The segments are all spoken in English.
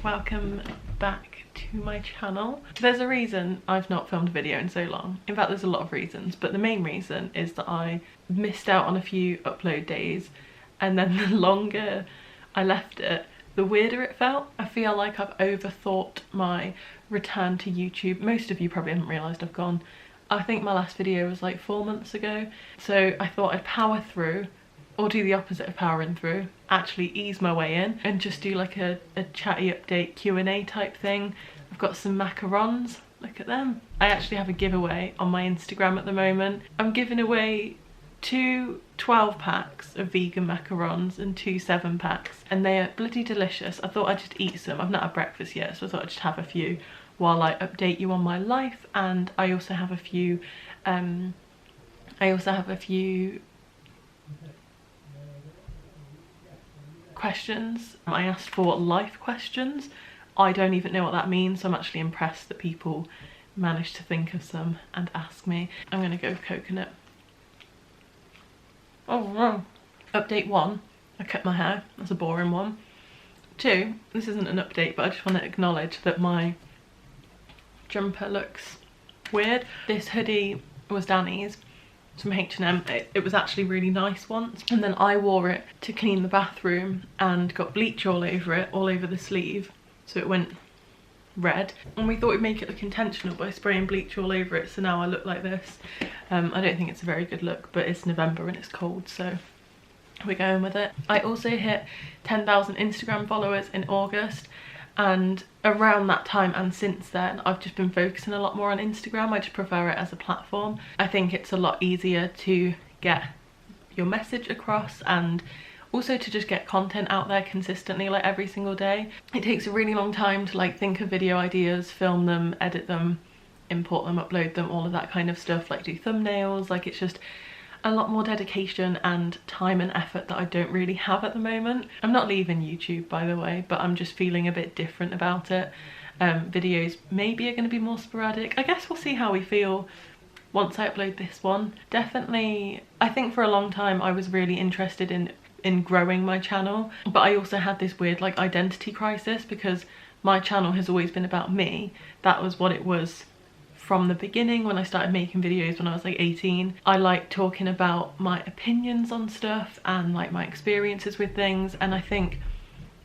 welcome back to my channel. There's a reason I've not filmed a video in so long. In fact, there's a lot of reasons, but the main reason is that I missed out on a few upload days, and then the longer I left it, the weirder it felt. I feel like I've overthought my return to YouTube. Most of you probably haven't realised I've gone. I think my last video was like 4 months ago, so I thought I'd power through, or do the opposite of powering through, actually ease my way in and just do like a chatty update Q&A type thing. I've got some macarons, look at them. I actually have a giveaway on my Instagram at the moment. I'm giving away 2 12 packs of vegan macarons and 2 7 packs, and they are bloody delicious. I thought I'd just eat some. I've not had breakfast yet, so I thought I'd just have a few while I update you on my life. And I also have a few questions. I asked for life questions. I don't even know what that means, so I'm actually impressed that people managed to think of some and ask me. I'm gonna go with coconut. Oh no. Update 1, I cut my hair. That's a boring one. 2, this isn't an update, but I just want to acknowledge that my jumper looks weird. This hoodie was Danny's. It's from H&M. It was actually really nice once, and then I wore it to clean the bathroom and got bleach all over it, all over the sleeve, so it went red, and we thought we'd make it look intentional by spraying bleach all over it, so now I look like this. I don't think it's a very good look, but it's November and it's cold, so we're going with it. I also hit 10,000 Instagram followers in August, and around that time and since then I've just been focusing a lot more on Instagram. I just prefer it as a platform. I think it's a lot easier to get your message across, and also to just get content out there consistently, like every single day. It takes a really long time to like think of video ideas, film them, edit them, import them, upload them, all of that kind of stuff, like do thumbnails. Like, it's just a lot more dedication and time and effort that I don't really have at the moment. I'm not leaving YouTube, by the way, but I'm just feeling a bit different about it. Videos maybe are going to be more sporadic. I guess we'll see how we feel once I upload this one. Definitely, I think for a long time I was really interested in growing my channel, but I also had this weird like identity crisis, because my channel has always been about me. That was what it was from the beginning when I started making videos when I was like 18. I like talking about my opinions on stuff and like my experiences with things, and I think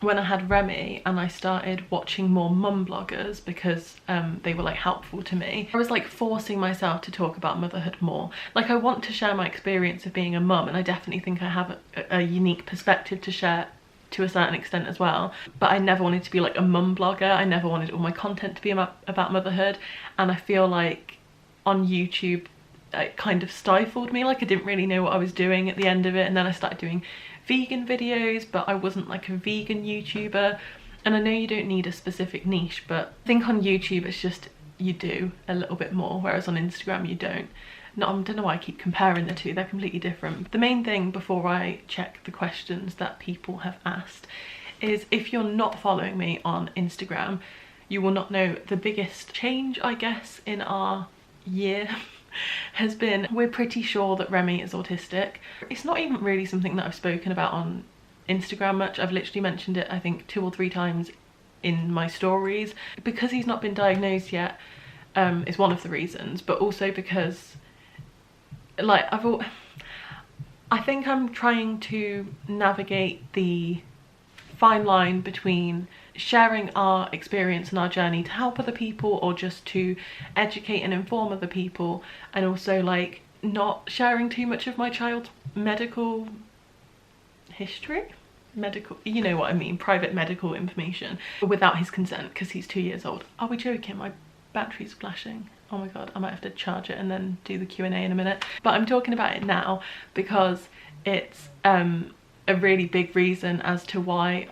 when I had Remy and I started watching more mum bloggers because they were like helpful to me, I was like forcing myself to talk about motherhood more. Like, I want to share my experience of being a mum, and I definitely think I have a unique perspective to share to a certain extent as well, but I never wanted to be like a mum blogger. I never wanted all my content to be about motherhood, and I feel like on YouTube it kind of stifled me. Like, I didn't really know what I was doing at the end of it, and then I started doing vegan videos, but I wasn't like a vegan YouTuber. And I know you don't need a specific niche, but I think on YouTube it's just you do a little bit more, whereas on Instagram you don't. No, I don't know why I keep comparing the two, they're completely different. The main thing before I check the questions that people have asked is, if you're not following me on Instagram, you will not know the biggest change, I guess, in our year has been, we're pretty sure that Remy is autistic. It's not even really something that I've spoken about on Instagram much. I've literally mentioned it I think 2 or 3 times in my stories. Because he's not been diagnosed yet is one of the reasons, but also because like I think I'm trying to navigate the fine line between sharing our experience and our journey to help other people, or just to educate and inform other people, and also like not sharing too much of my child's medical history, you know what I mean, private medical information, without his consent, because he's 2 years old. Are we joking? My battery's flashing. Oh my god, I might have to charge it and then do the Q&A in a minute. But I'm talking about it now because it's a really big reason as to why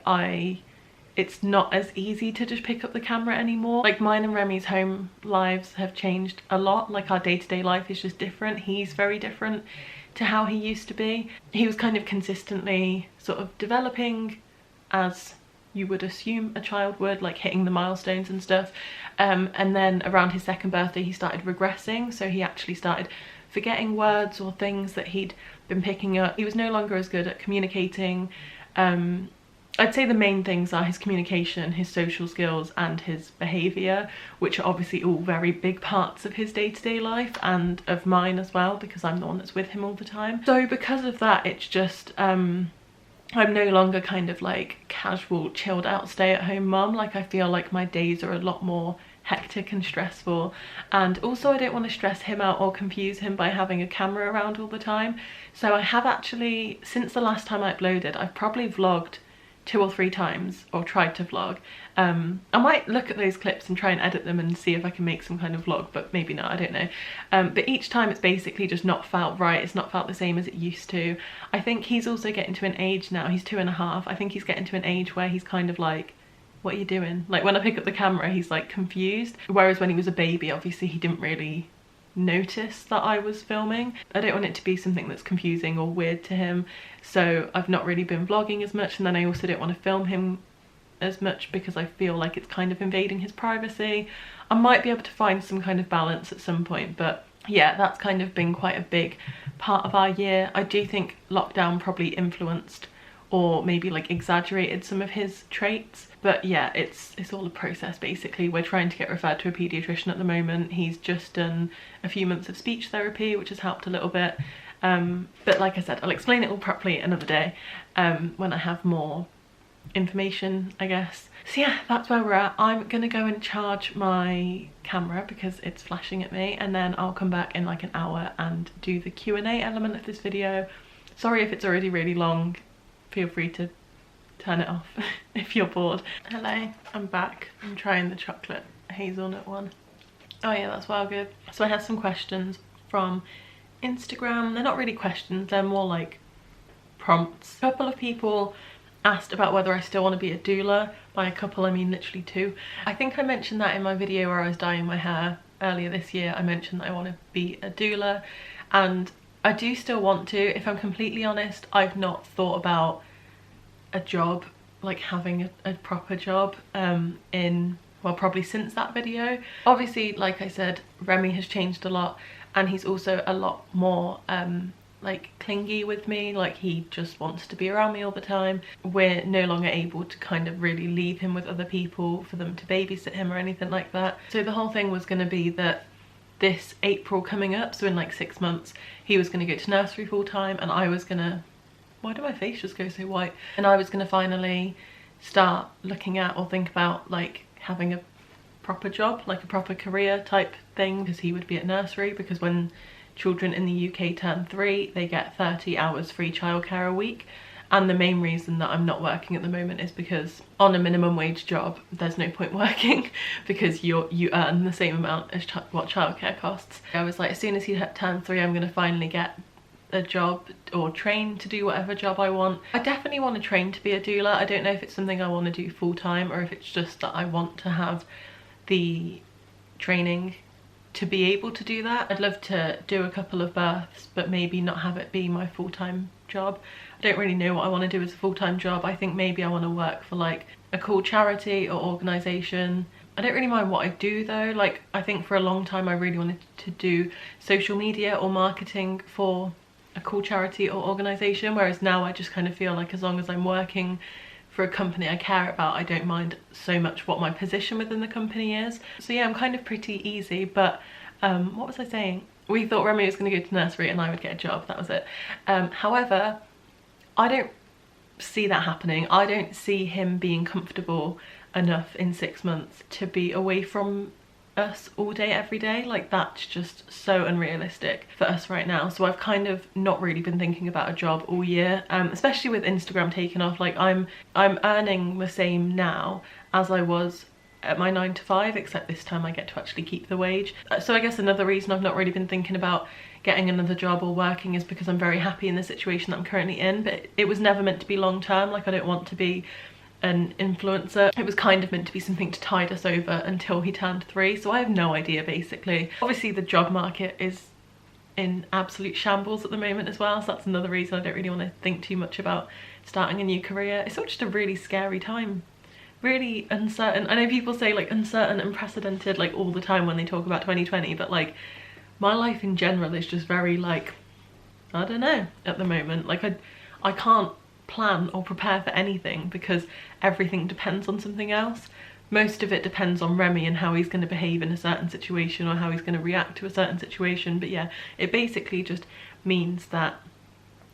it's not as easy to just pick up the camera anymore. Like, mine and Remy's home lives have changed a lot. Like, our day-to-day life is just different. He's very different to how he used to be. He was kind of consistently sort of developing as you would assume a child would, like hitting the milestones and stuff. And then around his 2nd birthday he started regressing, so he actually started forgetting words or things that he'd been picking up. He was no longer as good at communicating, I'd say the main things are his communication, his social skills, and his behaviour, which are obviously all very big parts of his day-to-day life and of mine as well, because I'm the one that's with him all the time. So because of that, it's just I'm no longer kind of like casual, chilled out, stay-at-home mum. Like I feel like my days are a lot more hectic and stressful, and also I don't want to stress him out or confuse him by having a camera around all the time. So I have actually, since the last time I uploaded, I've probably vlogged 2 or 3 times, or tried to vlog. I might look at those clips and try and edit them and see if I can make some kind of vlog, but maybe not, I don't know. But each time it's basically just not felt right, it's not felt the same as it used to. I think he's also getting to an age now, he's 2.5, I think he's getting to an age where he's kind of like, what are you doing? Like when I pick up the camera, he's like confused. Whereas when he was a baby, obviously he didn't really notice that I was filming. I don't want it to be something that's confusing or weird to him, so I've not really been vlogging as much, and then I also don't want to film him as much because I feel like it's kind of invading his privacy. I might be able to find some kind of balance at some point, but yeah, that's kind of been quite a big part of our year. I do think lockdown probably influenced or maybe like exaggerated some of his traits, but yeah, it's all a process basically. We're trying to get referred to a paediatrician at the moment. He's just done a few months of speech therapy, which has helped a little bit, but like I said, I'll explain it all properly another day when I have more information, I guess. So yeah, that's where we're at. I'm gonna go and charge my camera because it's flashing at me, and then I'll come back in like an hour and do the Q&A element of this video. Sorry if it's already really long, feel free to turn it off if you're bored. Hello, I'm back. I'm trying the chocolate hazelnut one. Oh yeah, that's well good. So I had some questions from Instagram. They're not really questions, they're more like prompts. A couple of people asked about whether I still want to be a doula. By a couple, I mean literally 2. I think I mentioned that in my video where I was dyeing my hair earlier this year. I mentioned that I want to be a doula, and I do still want to. If I'm completely honest, I've not thought about a job, like having a proper job in, well, probably since that video. Obviously, like I said, Remy has changed a lot, and he's also a lot more like clingy with me. Like he just wants to be around me all the time. We're no longer able to kind of really leave him with other people for them to babysit him or anything like that. So the whole thing was going to be that this April coming up, so in like 6 months, he was going to go to nursery full time, and I was gonna, why did my face just go so white? And I was gonna finally start looking at or think about like having a proper job, like a proper career type thing, because he would be at nursery, because when children in the UK turn 3, they get 30 hours free childcare a week. And the main reason that I'm not working at the moment is because on a minimum wage job, there's no point working because you earn the same amount as what childcare costs. I was like, as soon as he turns 3, I'm gonna finally get a job or train to do whatever job I want. I definitely want to train to be a doula. I don't know if it's something I want to do full-time or if it's just that I want to have the training to be able to do that. I'd love to do a couple of births, but maybe not have it be my full-time job. I don't really know what I want to do as a full-time job. I think maybe I want to work for like a cool charity or organisation. I don't really mind what I do though. Like I think for a long time I really wanted to do social media or marketing for a cool charity or organisation, whereas now I just kind of feel like as long as I'm working for a company I care about, I don't mind so much what my position within the company is. So yeah, I'm kind of pretty easy, but what was I saying? We thought Remy was going to go to nursery and I would get a job, that was it. However, I don't see that happening. I don't see him being comfortable enough in 6 months to be away from us all day every day. Like that's just so unrealistic for us right now. So I've kind of not really been thinking about a job all year, especially with Instagram taking off. Like I'm earning the same now as I was at my 9 to 5, except this time I get to actually keep the wage. So I guess another reason I've not really been thinking about getting another job or working is because I'm very happy in the situation that I'm currently in, but it was never meant to be long term. Like I don't want to be an influencer. It was kind of meant to be something to tide us over until he turned 3, so I have no idea basically. Obviously the job market is in absolute shambles at the moment as well, so that's another reason I don't really want to think too much about starting a new career. It's all just a really scary time, really uncertain. I know people say like uncertain, unprecedented like all the time when they talk about 2020, but like my life in general is just very like, I don't know at the moment. Like I can't plan or prepare for anything because everything depends on something else. Most of it depends on Remy and how he's going to behave in a certain situation or how he's going to react to a certain situation. But yeah, it basically just means that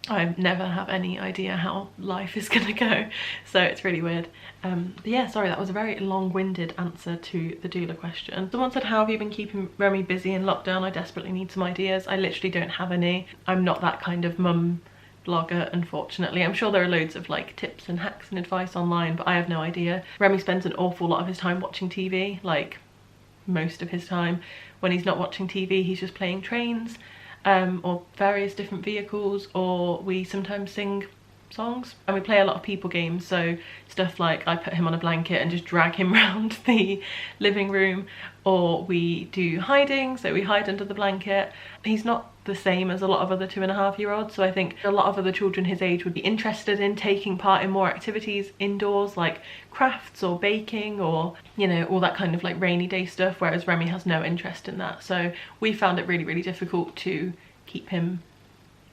I never have any idea how life is gonna go, so it's really weird. But yeah, sorry, that was a very long-winded answer to the doula question. Someone said, how have you been keeping Remy busy in lockdown? I desperately need some ideas. I literally don't have any. I'm not that kind of mum blogger, unfortunately. I'm sure there are loads of like tips and hacks and advice online, but I have no idea. Remy spends an awful lot of his time watching TV, like most of his time. When he's not watching TV, he's just playing trains, or various different vehicles, or we sometimes sing songs, and we play a lot of people games, so stuff like I put him on a blanket and just drag him around the living room, or we do hiding, so we hide under the blanket. He's not the same as a lot of other 2.5-year-olds, so I think a lot of other children his age would be interested in taking part in more activities indoors, like crafts or baking or, you know, all that kind of like rainy day stuff, whereas Remy has no interest in that. So we found it really, really difficult to keep him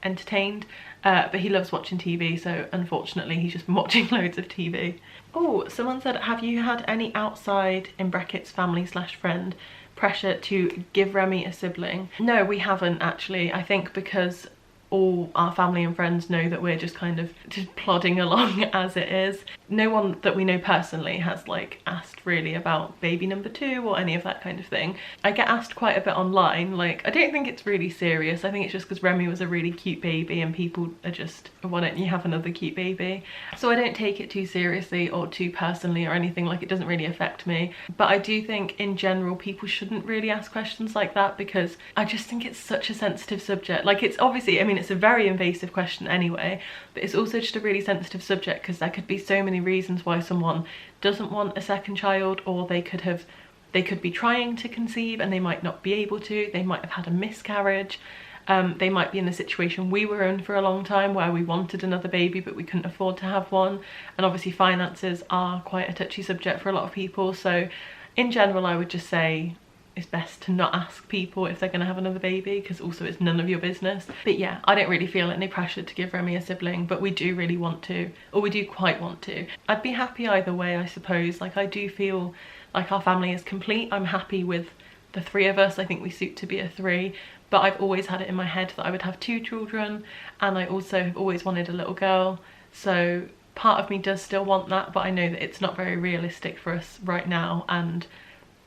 entertained, but he loves watching TV, so unfortunately he's just been watching loads of TV. Oh, someone said, have you had any outside, in brackets, family/friend pressure to give Remy a sibling? No, we haven't actually. I think because all our family and friends know that we're just kind of just plodding along as it is. No one that we know personally has like asked really about baby number 2 or any of that kind of thing. I get asked quite a bit online, like I don't think it's really serious. I think it's just because Remy was a really cute baby and people are just, why don't you have another cute baby? So I don't take it too seriously or too personally or anything, like it doesn't really affect me. But I do think in general people shouldn't really ask questions like that, because I just think it's such a sensitive subject. Like it's obviously, I mean, it's a very invasive question anyway, but it's also just a really sensitive subject because there could be so many reasons why someone doesn't want a second child, or they could be trying to conceive and they might not be able to. They might have had a miscarriage. They might be in the situation we were in for a long time where we wanted another baby but we couldn't afford to have one, and obviously finances are quite a touchy subject for a lot of people. So in general I would just say it's best to not ask people if they're going to have another baby, because also it's none of your business. But yeah, I don't really feel any pressure to give Remy a sibling, but we do really want to, or we do quite want to. I'd be happy either way, I suppose. Like I do feel like our family is complete. I'm happy with the 3 of us. I think we suit to be a 3, but I've always had it in my head that I would have 2 children, and I also have always wanted a little girl. So part of me does still want that, but I know that it's not very realistic for us right now and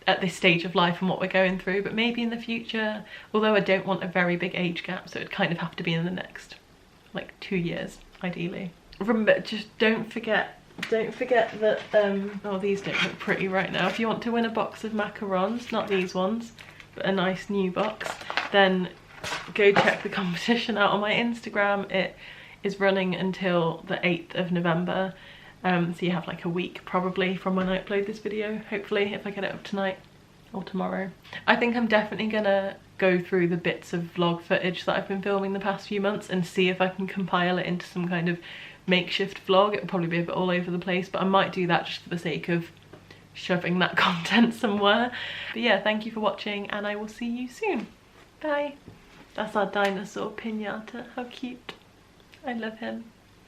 at this stage of life and what we're going through. But maybe in the future, although I don't want a very big age gap, so it'd kind of have to be in the next like 2 years ideally. Remember, just don't forget that oh, these don't look pretty right now. If you want to win a box of macarons, not these ones but a nice new box, then go check the competition out on my Instagram. It is running until the 8th of November. So you have like a week probably from when I upload this video, hopefully, if I get it up tonight or tomorrow. I think I'm definitely gonna go through the bits of vlog footage that I've been filming the past few months and see if I can compile it into some kind of makeshift vlog. It'll probably be a bit all over the place, but I might do that just for the sake of shoving that content somewhere. But yeah, thank you for watching and I will see you soon. Bye. That's our dinosaur pinata. How cute. I love him.